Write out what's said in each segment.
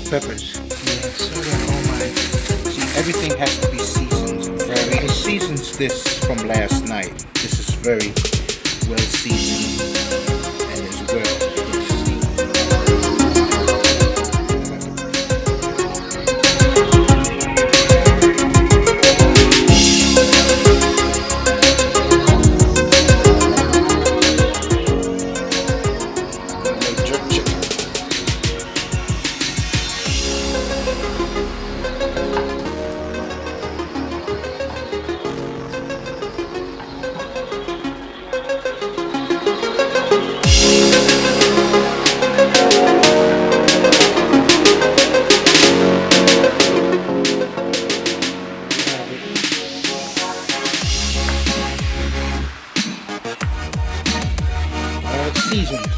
peppers. Yeah, so then, oh my. See, everything has to be seasoned. It seasons this from last night. This is very well seasoned and as well. Jerk chicken. Seasoned.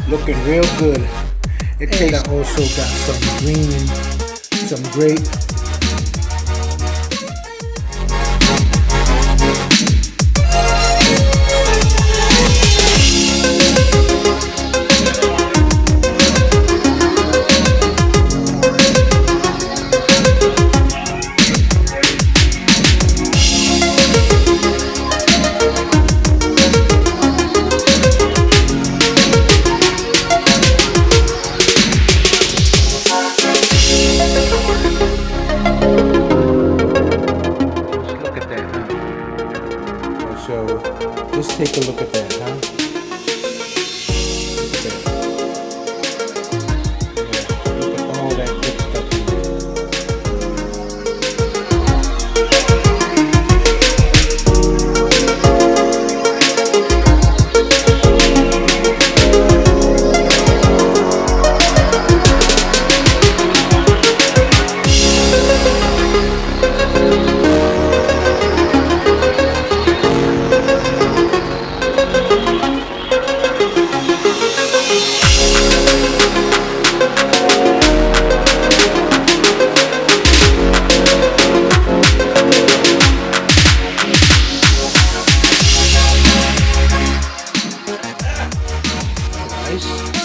Looking real good. It And I tastes also got some green, some grape. look at that, huh? So just take a look at that, huh? Look at that. Yeah, look at all that good stuff in there. Nice.